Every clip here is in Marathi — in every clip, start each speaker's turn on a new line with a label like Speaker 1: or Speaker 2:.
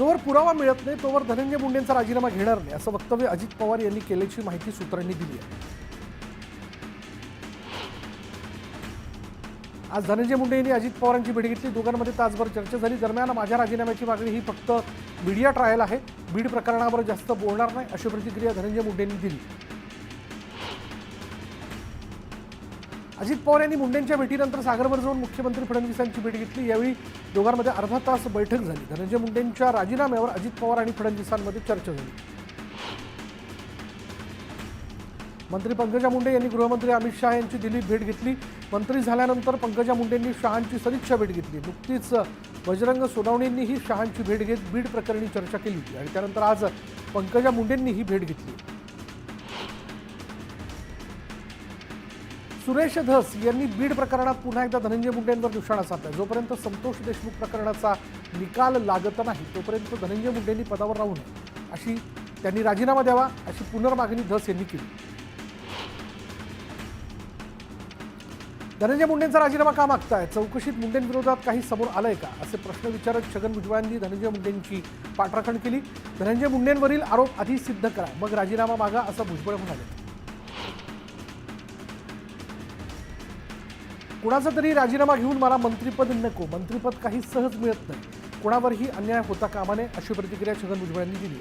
Speaker 1: जोवर पुरावा मिळत नाही तोवर धनंजय मुंडेंचा राजीनामा घेणार नाही असं वक्तव्य अजित पवार यांनी केल्याची माहिती सूत्रांनी दिली आहे। आज धनंजय मुंडे यांनी अजित पवारांची भेट घेतली। दोघांमध्ये तासभर चर्चा झाली। दरम्यान माझ्या राजीनाम्याची मागणी ही फक्त मीडिया ट्रायल आहे, बीड प्रकरणावर जास्त बोलणार नाही अशी प्रतिक्रिया धनंजय मुंडे यांनी दिली। अजित पवार यांनी मुंडेंच्या भेटीनंतर सागरवर जाऊन मुख्यमंत्री फडणवीसांची भेट घेतली। यावेळी दोघांमध्ये अर्धा तास बैठक झाली। धनंजय मुंडेंच्या राजीनाम्यावर अजित पवार आणि फडणवीसांमध्ये चर्चा झाली। मंत्री पंकजा मुंडे यांनी गृहमंत्री अमित शाह यांची दिल्लीत भेट घेतली। मंत्री झाल्यानंतर पंकजा मुंडेंनी शहांची सदिच्छा भेट घेतली। नुकतीच बजरंग सोनवणेंनीही शहांची भेट घेत बीड प्रकरणी चर्चा केली होती आणि त्यानंतर आज पंकजा मुंडेंनी ही भेट घेतली। सुरेश धस यांनी बीड प्रकरणात पुन्हा एकदा धनंजय मुंडेंवर निशाणा साधला। जोपर्यंत संतोष देशमुख प्रकरणाचा निकाल लागत नाही तोपर्यंत धनंजय मुंडेंनी पदावर राहू नये अशी त्यांनी राजीनामा द्यावा अशी पुनर्मागणी धस यांनी केली। धनंजय मुंडेंचा राजीनामा का मागताय? चौकशीत मुंडेंविरोधात काही समोर आलंय का असे प्रश्न विचारत छगन भुजबळांनी धनंजय मुंडेंची पाठराखण केली। धनंजय मुंडेंवरील आरोप आधी सिद्ध करा मग राजीनामा मागा असं भुजबळ म्हणाले। कुणाचा तरी राजीनामा घेऊन मला मंत्रिपद नको, मंत्रिपद काही सहज मिळत नाही, कोणावरही अन्याय होता कामा नये अशी प्रतिक्रिया छगन भुजबळांनी दिली।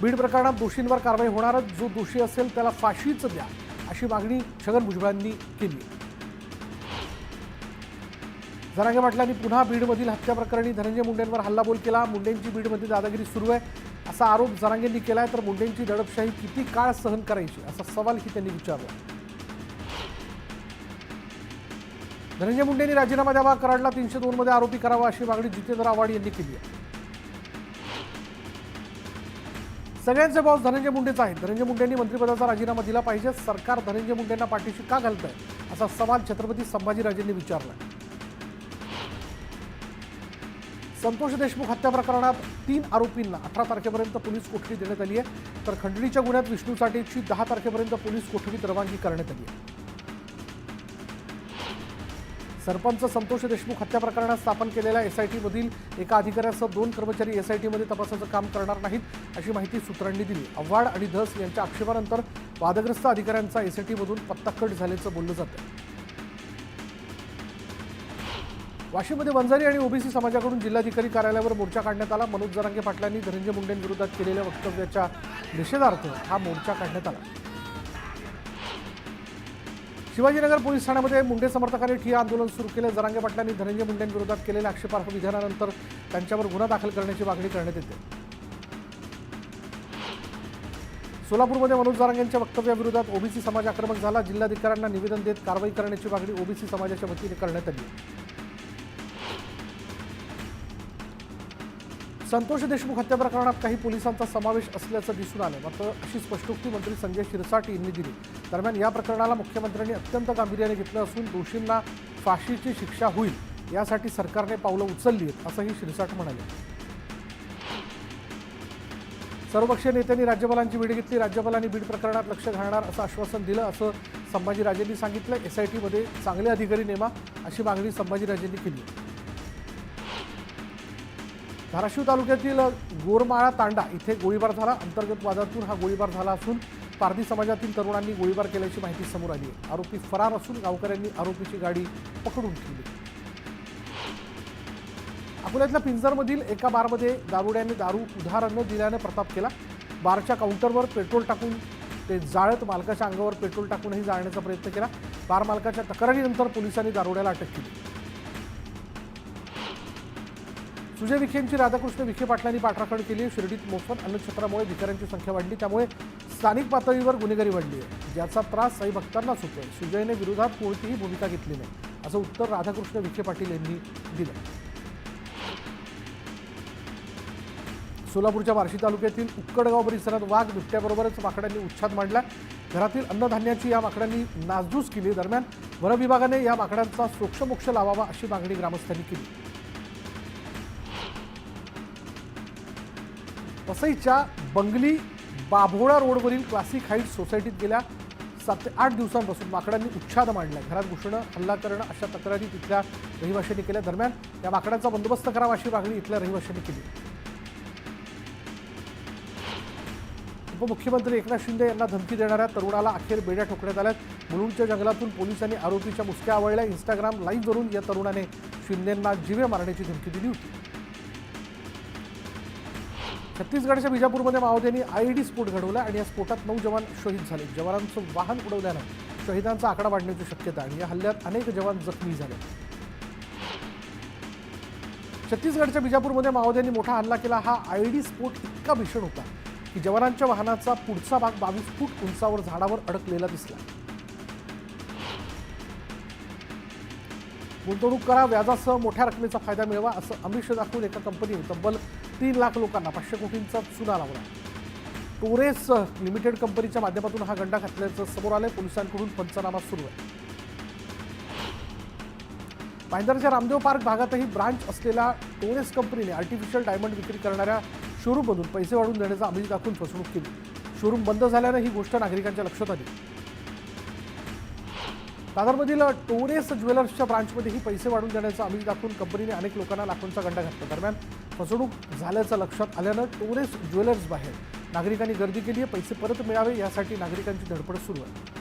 Speaker 1: बीड प्रकरणात दोषींवर कारवाई होणारच, जो दोषी असेल त्याला फाशीच द्या अशी मागणी छगन भुजबळांनी केली। जरांगे पाटलांनी पुन्हा बीडमधील हत्या प्रकरणी धनंजय मुंडेंवर हल्लाबोल केला। मुंडेंची बीडमध्ये दादागिरी सुरू आहे असा आरोप जरांगेंनी केलाय, तर मुंडेंची दडपशाही किती काळ सहन करायची असा सवालही त्यांनी विचारला। धनंजय मुंडेंनी राजीनामा द्यावा, कराडला 302 मध्ये आरोपी करावा अशी मागणी जितेंद्र आव्हाड यांनी केली आहे। सगळ्यांचे बॉस धनंजय मुंडेच आहेत। धनंजय मुंडेंनी मंत्रिपदाचा राजीनामा दिला पाहिजे। सरकार धनंजय मुंडेंना पाठीशी का घालतंय असा सवाल छत्रपती संभाजीराजेंनी विचारला। संतोष देशमुख हत्या प्रकरणात 3 आरोपींना 18 तारखेपर्यंत पोलीस कोठडी देण्यात आली आहे, तर खंडणीच्या गुन्ह्यात विष्णू साठेची 10 तारखेपर्यंत पोलीस कोठडीत रवानगी करण्यात आली आहे। सरपंच संतोष देशमुख हत्या प्रकरणात स्थापन केलेल्या एसआयटी मधील एका अधिकाऱ्यासह 2 कर्मचारी एसआयटी मध्ये तपासाचं काम करणार नाहीत अशी माहिती सूत्रांनी दिली। आव्हाड आणि धस यांच्या आक्षेपानंतर वादग्रस्त अधिकाऱ्यांचा एसआयटी मधून पत्ता कट झाल्याचं बोललं जातं। वाशीमध्ये वंजारी आणि ओबीसी समाजाकडून जिल्हाधिकारी कार्यालयावर मोर्चा काढण्यात आला। मनोज जरांगे पाटलांनी धनंजय मुंडेंविरोधात केलेल्या वक्तव्याच्या निषेधार्थ हा मोर्चा काढण्यात आला। शिवाजीनगर पोलीस ठाण्यामध्ये मुंडे समर्थकांनी ठिय्या आंदोलन सुरू केले। जरांगे पाटलांनी धनंजय मुंडेंविरोधात केलेल्या आक्षेपार्ह विधानानंतर त्यांच्यावर गुन्हा दाखल करण्याची मागणी करण्यात येते। सोलापूरमध्ये मनोज जरांगेंच्या वक्तव्याविरोधात ओबीसी समाज आक्रमक झाला। जिल्हाधिकाऱ्यांना निवेदन देत कारवाई करण्याची मागणी ओबीसी समाजाच्या वतीने करण्यात आली। संतोष देशमुख हत्या प्रकरणात काही पोलिसांचा समावेश असल्याचं दिसून आलं, मात्र अशी स्पष्टोक्ती मंत्री संजय शिरसाट यांनी दिली। दरम्यान या प्रकरणाला मुख्यमंत्र्यांनी अत्यंत गांभीर्याने घेतलं असून दोषींना फाशीची शिक्षा होईल यासाठी सरकारने पावलं उचलली आहेत असंही शिरसाट म्हणाले। सर्वपक्षीय नेत्यांनी राज्यपालांची भेट घेतली। राज्यपालांनी बीड प्रकरणात लक्ष घालणार असं आश्वासन दिलं असं संभाजीराजेंनी सांगितलं। एसआयटीमध्ये चांगले अधिकारी नेमा अशी मागणी संभाजीराजेंनी केली। धाराशिव तालुक्यातील गोरमाळा तांडा इथे गोळीबार झाला। अंतर्गत वादातून हा गोळीबार झाला असून पारधी समाजातील तरुणांनी गोळीबार केल्याची माहिती समोर आली आहे। आरोपी फरार असून गावकऱ्यांनी आरोपीची गाडी पकडून ठेवली। अकोल्यातल्या पिंजरमधील एका बारमध्ये दारुड्याने दारू उधार न दिल्याने प्रताप केला। बारच्या काउंटरवर पेट्रोल टाकून ते जाळत मालकाच्या अंगावर पेट्रोल टाकूनही जाळण्याचा प्रयत्न केला। बार मालकाच्या तक्रारीनंतर पोलिसांनी दारुड्याला अटक केली। सुजय विखेंची राधाकृष्ण विखे पाटलांनी पाठराखण केली। शिर्डीत मोफत अन्नछत्रामुळे भिकाऱ्यांची संख्या वाढली, त्यामुळे स्थानिक पातळीवर गुन्हेगारी वाढली आहे, ज्याचा त्रास साई भक्तांनाच होतोय। सुजयने विरोधात कोणतीही भूमिका घेतली नाही असं उत्तर राधाकृष्ण विखे पाटील यांनी दिलं। सोलापूरच्या बार्शी तालुक्यातील उक्कडगाव परिसरात वाघ बिबट्याबरोबरच माकडांनी उच्छाद मांडला। घरातील अन्नधान्याची या माकडांनी नासधूस केली। दरम्यान वन विभागाने या माकडांचा सोक्षमोक्ष लावावा अशी मागणी ग्रामस्थांनी केली। वसईच्या बंगली बाभोळा रोडवरील क्लासिक हाईट्स सोसायटीत गेल्या 7 ते 8 दिवसांपासून माकडांनी उच्छाद मांडला, घरात घुसणं, हल्ला करणं अशा तक्रारी तिथल्या रहिवाशांनी केल्या. दरम्यान या माकडांचा बंदोबस्त करावा अशी मागणी इथल्या रहिवाशांनी केली. उपमुख्यमंत्री एकनाथ शिंदे यांना धमकी देणाऱ्या तरुणाला अखेर बेड्या ठोकण्यात आल्यात. मुलुंडच्या जंगलातून पोलिसांनी आरोपीच्या मुसक्या आवळल्या. इंस्टाग्राम लाईव्हवरून या तरुणाने शिंदेंना जीवे मारण्याची धमकी दिली होती. छत्तीसगडच्या बिजापूरमध्ये माओवाद्यांनी आयईडी स्फोट घडवला आणि या स्फोटात 9 जवान शहीद झाले. जवानांचं वाहन उडवल्यानं शहीदांचा आकडा वाढण्याची शक्यता आणि या हल्ल्यात अनेक जवान जखमी झाले. छत्तीसगडच्या बिजापूरमध्ये माओवाद्यांनी मोठा हल्ला केला. हा आयईडी स्फोट इतका भीषण होता की जवानांच्या वाहनाचा पुढचा भाग 22 फूट उंचावर झाडावर अडकलेला दिसला. गुंतवणूक करा, व्याजासह मोठ्या रकमेचा फायदा मिळवा असं आमिष दाखवून एका कंपनीने तब्बल 3 लाख लोकांना 500 कोटींचा चुना लावला. टोरेस लिमिटेड कंपनीच्या माध्यमातून हा गंडा घातल्याचं समोर आलंय. पोलिसांकडून पंचनामा सुरू आहे. पायंदरच्या रामदेव पार्क भागातही ब्रांच असलेल्या टोरेस कंपनीने आर्टिफिशियल डायमंड विक्री करणाऱ्या शोरूममधून पैसे वाढवून देण्याचा आमिष दाखवून फसवणूक केली. शोरूम बंद झाल्यानं ही गोष्ट नागरिकांच्या लक्षात आली. दादरमधील टोरेस ज्वेलर्सच्या ब्रांचमध्येही पैसे वाढवून देण्याचा आमिष दाखवून कंपनीने अनेक लोकांना लाखोंचा गंडा घातला. दरम्यान फसवणूक झाल्याचं लक्षात आल्यानं टोरेस ज्वेलर्स बाहेर नागरिकांनी गर्दी केली आहे. पैसे परत मिळावे यासाठी नागरिकांची धडपड सुरू आहे.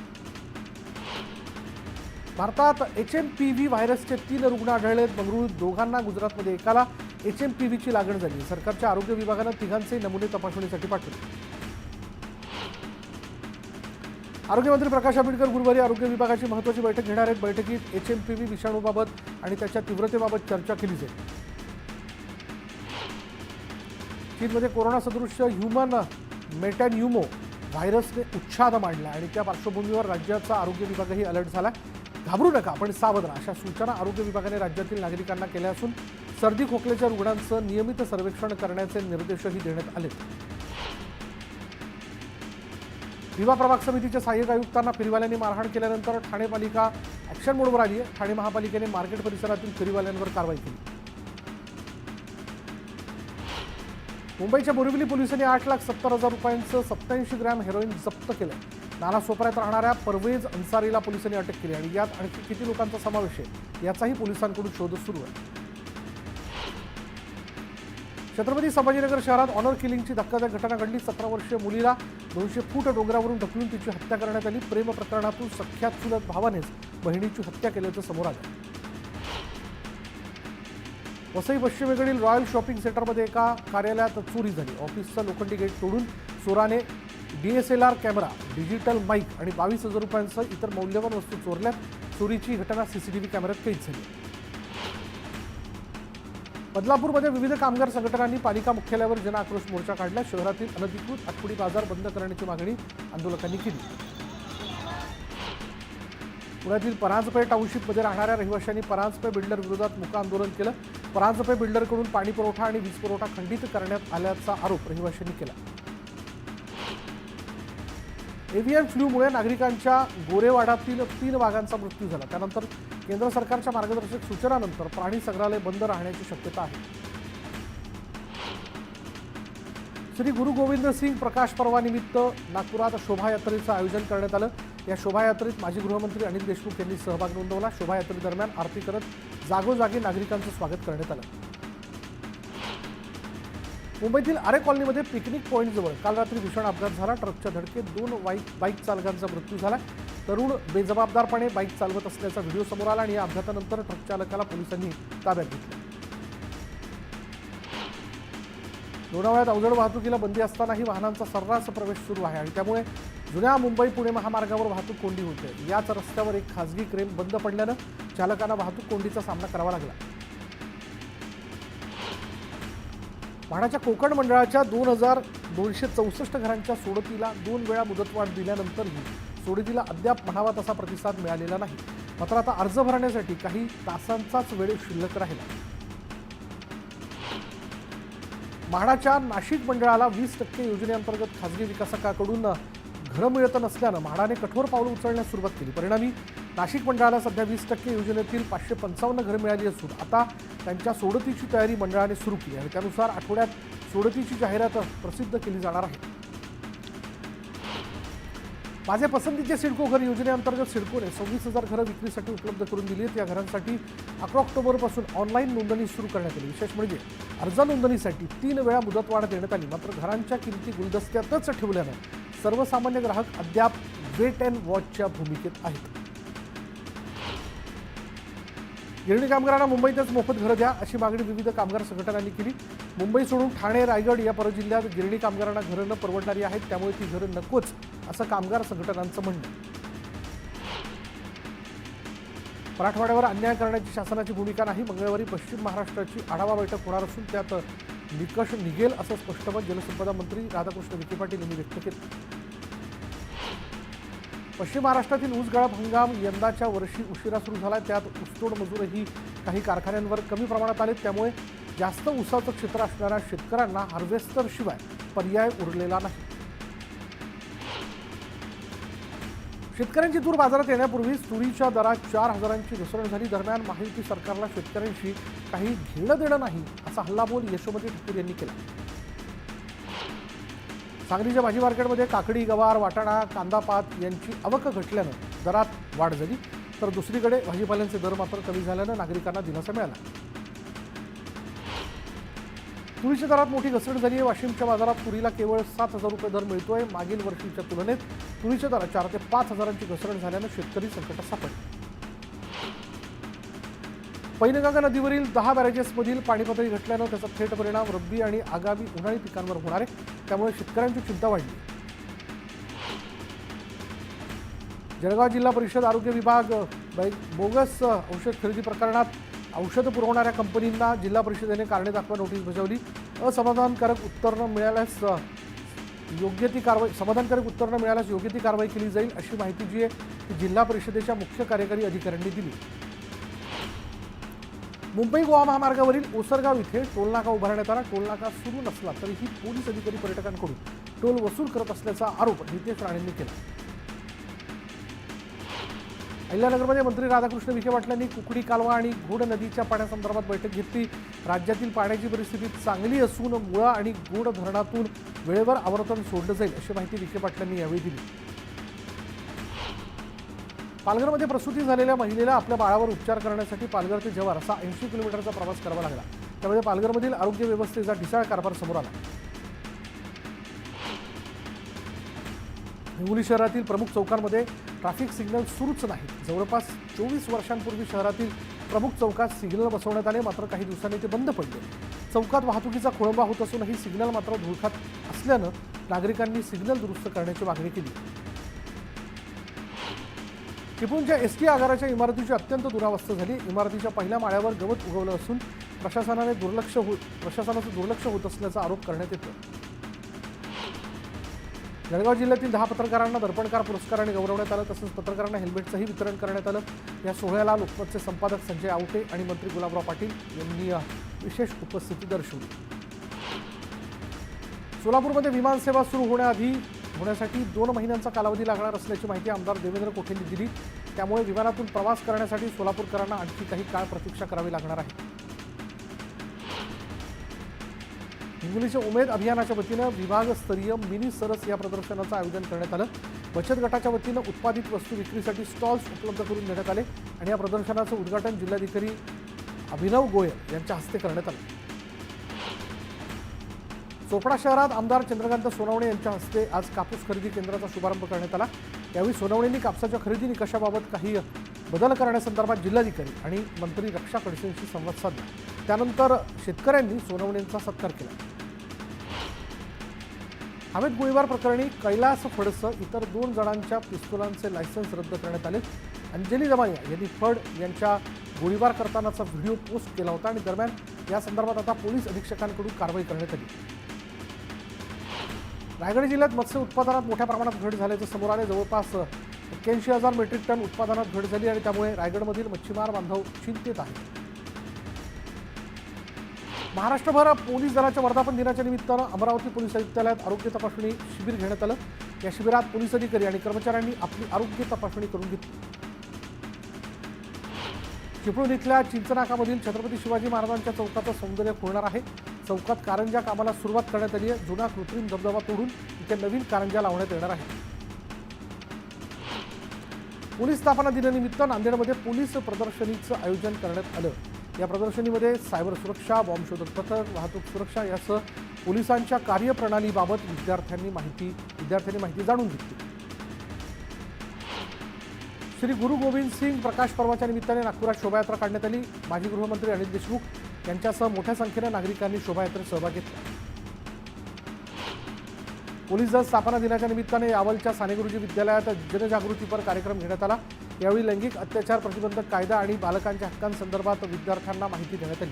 Speaker 1: भारतात HMPV व्हायरसचे 3 रुग्ण आढळलेत. बंगळुरूत दोघांना, गुजरातमध्ये एकाला HMPVची लागण झाली. सरकारच्या आरोग्य विभागानं तिघांचे नमुने तपासणीसाठी पाठवले. आरोग्यमंत्री प्रकाश आंबेडकर गुरुवारी आरोग्य विभागाची महत्त्वाची बैठक घेणार आहेत. बैठकीत HMPV विषाणूबाबत आणि त्याच्या तीव्रतेबाबत चर्चा केली जाईल. चीनमध्ये कोरोना सदृश ह्युमन मेटॅन्युमो व्हायरसने उच्छाद मांडला आणि त्या पार्श्वभूमीवर राज्याचा आरोग्य विभागही अलर्ट झाला. घाबरू नका, पण सावध राहा अशा सूचना आरोग्य विभागाने राज्यातील नागरिकांना केल्या असून सर्दी खोकल्याच्या रुग्णांचं नियमित सर्वेक्षण करण्याचे निर्देशही देण्यात आले. दिवा प्रभाग समितीच्या सहाय्यक आयुक्तांना फेरीवाल्यांनी मारहाण केल्यानंतर ठाणे पालिका ॲक्शन मोडवर आली आहे. ठाणे महापालिकेने मार्केट परिसरातील फेरीवाल्यांवर कारवाई केली. मुंबईच्या बोरिवली पोलिसांनी 8,70,000 रुपयांचं 87 ग्रॅम हेरोईन जप्त केलं. नालासोपाऱ्यात राहणाऱ्या परवेज अन्सारीला पोलिसांनी अटक केली आणि यात आणखी किती लोकांचा समावेश आहे याचाही पोलिसांकडून शोध सुरू आहे. छत्रपती संभाजीनगर शहरात ऑनर किलिंगची धक्कादायक घटना घडली. 17 वर्षीय मुलीला 200 फूट डोंगरावरून ढकलून तिची हत्या करण्यात आली. प्रेम प्रकरणातून सख्या चुलत भावानेच बहिणीची हत्या केल्याचं समोर आलं. वसई पश्चिमेकडील रॉयल शॉपिंग सेंटरमध्ये एका कार्यालयात चोरी झाली. ऑफिसचं लोखंडी गेट तोडून चोराने DSLR कॅमेरा, डिजिटल माईक आणि 22,000 रुपयांसह इतर मौल्यवान वस्तू चोरल्यात. चोरीची घटना CCTV कॅमेऱ्यात कैद झाली. बदलापूरमध्ये विविध कामगार संघटनांनी पालिका मुख्यालयावर जनआक्रोश मोर्चा काढला. शहरातील अनधिकृत आठवडी बाजार बंद करण्याची मागणी आंदोलकांनी केली. पुण्यातील परांजपे टाउनशिपमध्ये राहणाऱ्या रहिवाशांनी परांजपे बिल्डर विरोधात मुका आंदोलन केलं. परांजपे बिल्डरकडून पाणी पुरवठा आणि वीज पुरवठा खंडित करण्यात आल्याचा आरोप रहिवाशांनी केला. एव्हियन फ्लूमुळे नागरिकांच्या गोरेवाडातील 3 वाघांचा मृत्यू झाला. त्यानंतर केंद्र सरकारच्या मार्गदर्शक सूचनानंतर प्राणी संग्रहालय बंद राहण्याची शक्यता आहे. श्री गुरु गोविंद सिंग प्रकाश पर्वानिमित्त नागपुरात शोभायात्रेचं आयोजन करण्यात आलं. या शोभायात्रेत माजी गृहमंत्री अनिल देशमुख यांनी सहभाग नोंदवला. शोभायात्रेदरम्यान आरती करत जागोजागी नागरिकांचं स्वागत करण्यात आलं. मुंबईतील आरे कॉलनीमध्ये पिकनिक पॉईंटजवळ काल रात्री भीषण अपघात झाला. ट्रकच्या धडकेत 2 बाईक चालकांचा मृत्यू झाला. तरुण बेजबाबदारपणे बाईक चालवत असल्याचा व्हिडिओ समोर आला आणि या अपघातानंतर ट्रक चालकाला पोलिसांनी ताब्यात घेतलं. लोणावळ्यात अवजड वाहतुकीला बंदी असतानाही वाहनांचा सर्रास प्रवेश सुरू आहे आणि त्यामुळे जुन्या मुंबई पुणे महामार्गावर वाहतूक कोंडी होते. याच रस्त्यावर एक खासगी क्रेन बंद पडल्यानं चालकांना वाहतूक कोंडीचा सामना करावा लागला. म्हाडाच्या कोकण मंडळाच्या 2,264 घरांच्या सोडतीला 2 वेळा मुदतवाढ दिल्यानंतरही सोडतीला अद्याप म्हणावा तसा प्रतिसाद मिळालेला नाही. मात्र आता अर्ज भरण्यासाठी काही तासांचाच वेळ शिल्लक राहिला. म्हाडाच्या नाशिक मंडळाला 20% योजनेअंतर्गत खासगी विकासकाकडून घरं मिळत नसल्यानं म्हाडाने कठोर पावलं उचलण्यास सुरुवात केली. परिणामी नाशिक मंडळाला सध्या 20% योजनेतील 555 घरं मिळाली असून आता त्यांच्या सोडतीची तयारी मंडळाने सुरू केली आणि त्यानुसार आठवड्यात सोडतीची जाहिरात प्रसिद्ध केली जाणार आहे. माझे पसंतीचे सिडको घर योजनेअंतर्गत सिडकोने 26,000 घरं विक्रीसाठी उपलब्ध करून दिली आहेत। या घरांसाठी 11 ऑक्टोबरपासून ऑनलाईन नोंदणी सुरू करण्यात आली। विशेष म्हणजे अर्ज नोंदणीसाठी 3 वेळा मुदतवाढ देण्यात आली। मात्र घरांच्या किमती गुलदस्त्यातच ठेवल्यानं सर्वसामान्य ग्राहक अद्याप वेट अँड वॉचच्या भूमिकेत आहेत। गिरणी कामगारांना मुंबईतच मोफत घरं द्या अशी मागणी विविध कामगार संघटनांनी केली। मुंबई सोडून ठाणे, रायगड या परजिल्ह्यात गिरणी कामगारांना घरं न परवडणारी आहेत, त्यामुळे ती घरं नकोच असं कामगार संघटनांचं म्हणणं आहे। मराठवाड्यावर अन्याय करण्याची शासनाची भूमिका नाही। मंगळवारी पश्चिम महाराष्ट्राची आढावा बैठक होणार असून त्यात निकष निघेल असं स्पष्ट मत जलसंपदा मंत्री राधाकृष्ण विखे पाटील यांनी व्यक्त केलं। पश्चिम महाराष्ट्रातील ऊस गाळप हंगाम यंदाच्या वर्षी उशिरा सुरू झाला। त्यात ऊसतोड मजूरही काही कारखान्यांवर कमी प्रमाणात आले, त्यामुळे जास्त ऊसाचं क्षेत्र असणाऱ्या शेतकऱ्यांना हार्वेस्टरशिवाय पर्याय उरलेला नाही। शेतकऱ्यांची तूर बाजारात येण्यापूर्वीच तुरीच्या दरात 4,000ची घसरण झाली। दरम्यान महायुती सरकारला शेतकऱ्यांशी काही घेणं देणं नाही असा हल्लाबोल यशोमती ठाकूर यांनी केला। सांगलीच्या भाजी मार्केटमध्ये काकडी, गवार, वाटाणा, कांदापात यांची आवक घटल्यानं दरात वाढ झाली, तर दुसरीकडे भाजीपाल्यांचे दर मात्र कमी झाल्यानं नागरिकांना दिलासा मिळाला। तुरीच्या दरात मोठी घसरण झाली आहे। वाशिमच्या बाजारात तुरीला केवळ 7,000 रुपये दर मिळतोय। मागील वर्षीच्या तुलनेत तुरीच्या दरात 4 ते 5,000ची घसरण झाल्यानं शेतकरी संकटात सापडले। पैनगंगा नदीवरील 10 बॅरेजेसमधील पाणीपातळी घटल्यानं त्याचा थेट परिणाम रब्बी आणि आगामी उन्हाळी पिकांवर होणार आहे, त्यामुळे शेतकऱ्यांची चिंता वाढली। जळगाव जिल्हा परिषद आरोग्य विभाग बोगस औषध खरेदी प्रकरणात औषध पुरवणाऱ्या कंपनींना जिल्हा परिषदेने कारणे दाखवा नोटीस बजावली। समाधानकारक उत्तर न मिळाल्यास योग्य ती कारवाई केली जाईल अशी माहिती जी आहे ती जिल्हा परिषदेच्या मुख्य कार्यकारी अधिकाऱ्यांनी दिली। मुंबई गोवा महामार्गावरील ओसरगाव इथे टोलनाका उभारण्यात आला। टोलनाका सुरू नसला तरीही पोलीस अधिकारी पर्यटकांकडून टोल वसूल करत असल्याचा आरोप नितेश राणेंनी केला। अहिल्यानगरमध्ये मंत्री राधाकृष्ण विखे पाटलांनी कुकडी कालवा आणि घोड नदीच्या पाण्यासंदर्भात बैठक घेतली। राज्यातील पाण्याची परिस्थिती चांगली असून मुळा आणि घोड धरणातून वेळेवर आवर्तन सोडलं जाईल अशी माहिती विखे पाटलांनी यावेळी दिली। पालघरमध्ये प्रसूती झालेल्या महिलेला आपल्या बाळावर उपचार करण्यासाठी पालघर ते जव्हार असा 80 किलोमीटरचा प्रवास करावा लागला। त्यामध्ये पालघरमधील आरोग्य व्यवस्थेचा ढिसाळ कारभार समोर आला। हिंगोली शहरातील प्रमुख चौकांमध्ये ट्रॅफिक सिग्नल सुरूच नाही। जवळपास 24 वर्षांपूर्वी शहरातील प्रमुख चौकात सिग्नल बसवण्यात आले, मात्र काही दिवसांनी ते बंद पडले। चौकात वाहतुकीचा खोळंबा होत असूनही सिग्नल मात्र धूळ खात असल्यानं नागरिकांनी सिग्नल दुरुस्त करण्याची मागणी केली। चिपळूणच्या एसटी आगाराच्या इमारतीची अत्यंत दुरावस्था झाली। इमारतीच्या पहिल्या माळ्यावर गवत उगवलं असून प्रशासनाचं दुर्लक्ष होत असल्याचा आरोप करण्यात येतो। जळगाव जिल्ह्यातील 10 पत्रकारांना दर्पणकार पुरस्काराने गौरवण्यात आलं, तसंच पत्रकारांना हेल्मेटचंही वितरण करण्यात आलं। या सोहळ्याला लोकमतचे संपादक संजय आवटे आणि मंत्री गुलाबराव पाटील यांनी विशेष उपस्थिती दर्शवली। सोलापूरमध्ये विमानसेवा सुरू होण्यासाठी 2 महिन्यांचा कालावधी लागणार असल्याची माहिती आमदार देवेंद्र कोठेंनी दिली। त्यामुळे विमानातून प्रवास करण्यासाठी सोलापूरकरांना आणखी काही काळ प्रतीक्षा करावी लागणार आहे। हिंगोलीच्या उमेद अभियानाच्या वतीनं विभागस्तरीय मिनी सरस या प्रदर्शनाचं आयोजन करण्यात आलं। बचत गटाच्या वतीनं उत्पादित वस्तू विक्रीसाठी स्टॉल्स उपलब्ध करून देण्यात आले आणि या प्रदर्शनाचं उद्घाटन जिल्हाधिकारी अभिनव गोयल यांच्या हस्ते करण्यात आलं। चोपडा शहरात आमदार चंद्रकांत सोनवणे यांच्या हस्ते आज कापूस खरेदी केंद्राचा शुभारंभ करण्यात आला। यावेळी सोनवणेंनी कापसाच्या खरेदी निकषाबाबत काही बदल करण्यासंदर्भात जिल्हाधिकारी आणि मंत्री रक्षा खडसेंशी संवाद साधला। त्यानंतर शेतकऱ्यांनी सोनवणेंचा सत्कार केला। हवेत गोळीबार प्रकरणी कैलास फडसह इतर 2 जणांच्या पिस्तुलांचे लायसन्स रद्द करण्यात आले। अंजली दमानिया यांनी फड यांच्या गोळीबार करतानाचा व्हिडिओ पोस्ट केला होता आणि दरम्यान या संदर्भात आता पोलीस अधीक्षकांकडून कारवाई करण्यात आली। रायगड जिल्ह्यात मत्स्य उत्पादनात मोठ्या प्रमाणात घट झाल्याचं समोर आले। जवळपास 81,000 मेट्रिक टन उत्पादनात घट झाली आणि त्यामुळे रायगडमधील मच्छीमार बांधव चिंतेत आहेत। महाराष्ट्रभर पोलीस दलाच्या वर्धापन दिनाच्या निमित्तानं अमरावती पोलीस आयुक्तालयात आरोग्य तपासणी शिबिर घेण्यात आलं। या शिबिरात पोलीस अधिकारी आणि कर्मचाऱ्यांनी आपली आरोग्य तपासणी करून घेतली। चिपळूण इथल्या चिंचनाकामधील छत्रपती शिवाजी महाराजांच्या चौकाचं सौंदर्य खुलणार आहे। चौकात कारंजा कामाला सुरुवात करण्यात आली आहे। जुना कृत्रिम धबधबा तोडून इथे नवीन कारंजा लावण्यात येणार आहे। पोलीस स्थापना दिनानिमित्त नांदेडमध्ये पोलीस प्रदर्शनीचं आयोजन करण्यात आलं। या प्रदर्शनीमध्ये सायबर सुरक्षा, बॉम्ब शोधक पथक, वाहतूक सुरक्षा यासह पोलिसांच्या कार्यप्रणालीबाबत विद्यार्थ्यांनी माहिती जाणून घेतली। श्री गुरु गोविंद सिंग प्रकाश पर्वाच्या निमित्ताने नागपुरात शोभायात्रा काढण्यात आली। माजी गृहमंत्री अनिल देशमुख यांच्यासह मोठ्या संख्येने नागरिकांनी शोभायात्रेत सहभाग घेतला। पोलीस दल स्थापना दिनाच्या निमित्ताने यावलच्या साने गुरुजी विद्यालयात जनजागृतीपर कार्यक्रम घेण्यात आला। यावेळी लैंगिक अत्याचार प्रतिबंधक कायदा आणि बालकांच्या हक्कांसंदर्भात विद्यार्थ्यांना माहिती देण्यात आली।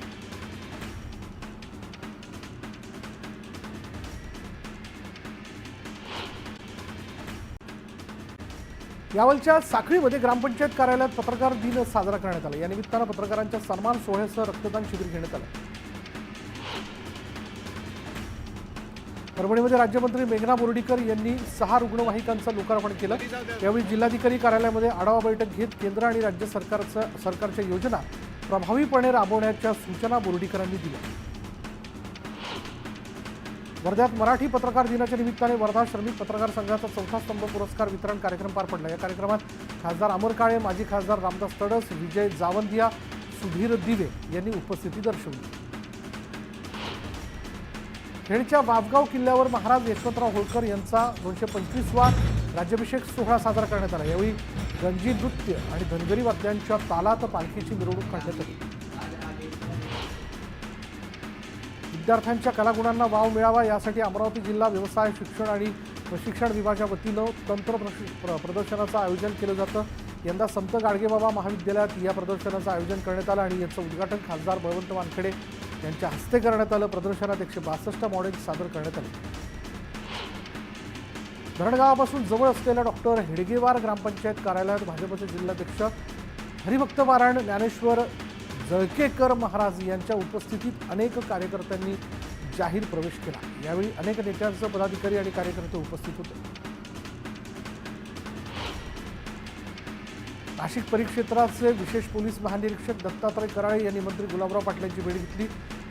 Speaker 1: यावलच्या साखळीमध्ये ग्रामपंचायत कार्यालयात पत्रकार दिन साजरा करण्यात आला। या निमित्तानं पत्रकारांच्या सन्मान सोहळ्यासह रक्तदान शिबिर घेण्यात आलं। परभणीमध्ये राज्यमंत्री मेघना बोर्डीकर यांनी 6 रुग्णवाहिकांचं लोकार्पण केलं। यावेळी जिल्हाधिकारी कार्यालयामध्ये आढावा बैठक घेत केंद्र आणि राज्य सरकारच्या योजना प्रभावीपणे राबवण्याच्या सूचना बोर्डीकरांनी दिल्या। वर्ध्यात मराठी पत्रकार दिनाच्या निमित्ताने वर्धा श्रमिक पत्रकार संघाचा 4था स्तंभ पुरस्कार वितरण कार्यक्रम पार पडला। या कार्यक्रमात खासदार अमर काळे, माजी खासदार रामदास तडस, विजय जावंदिया, सुधीर दिवे यांनी उपस्थिती दर्शवली। खेडच्या वाफगाव किल्ल्यावर महाराज यशवंतराव होळकर यांचा 225वा राज्याभिषेक सोहळा साजरा करण्यात आला। यावेळी गंजी नृत्य आणि धनगरी वाद्यांच्या तालात पालखीची मिरवणूक काढण्यात आली। विद्यार्थ्यांच्या कलागुणांना वाव मिळावा यासाठी अमरावती जिल्हा व्यवसाय शिक्षण आणि प्रशिक्षण विभागाच्या वतीनं तंत्र प्रदर्शनाचं आयोजन केलं जातं। यंदा संत गाडगेबाबा महाविद्यालयात या प्रदर्शनाचं आयोजन करण्यात आलं आणि याचं उद्घाटन खासदार बळवंत वानखेडे यांच्या हस्ते करण्यात आलं। प्रदर्शनात 162 मॉडेल्स सादर करण्यात आले। धरणगावापासून जवळ असलेल्या डॉक्टर हेडगेवार ग्रामपंचायत कार्यालयात भाजपचे जिल्हाध्यक्ष हरिभक्त पारायण ज्ञानेश्वर जळकेकर महाराज यांच्या उपस्थितीत अनेक कार्यकर्त्यांनी जाहीर प्रवेश केला। यावेळी अनेक नेत्यांसह पदाधिकारी आणि कार्यकर्ते उपस्थित होते। नाशिक परिक्षेत्राचे विशेष पोलीस महानिरीक्षक दत्तात्रय कराळे यांनी मंत्री गुलाबराव पाटील यांची भेट घेतली।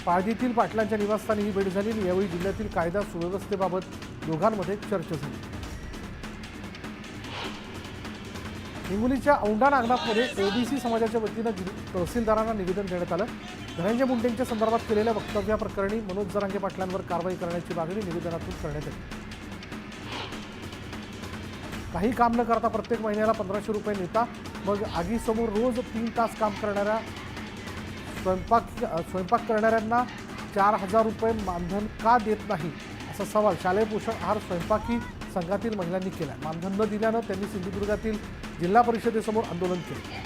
Speaker 1: पाळजीतील पाटलांच्या निवासस्थानी ही भेट झाली। यावेळी जिल्ह्यातील कायदा सुव्यवस्थेबाबत दोघांमध्ये चर्चा झाली। हिंगोलीच्या औंढा नागनाथमध्ये ओबीसी समाजाच्या वतीनं तहसीलदारांना निवेदन देण्यात आलं। धनंजय मुंडेंच्या संदर्भात केलेल्या वक्तव्याप्रकरणी मनोज जरांगे पाटलांवर कारवाई करण्याची मागणी निवेदनातून करण्यात आली। काही काम न करता प्रत्येक महिन्याला 1500 रुपये नेता, मग आगीसमोर रोज 3 तास काम करणाऱ्या स्वयंपाक करणाऱ्यांना 4000 रुपये मानधन का देत नाही, असा सवाल शालेय पोषण आहार स्वयंपाकी संघातील महिलांनी केला। मानधन न दिल्यानं त्यांनी सिंधुदुर्गातील जिल्हा परिषदेसमोर आंदोलन केलं।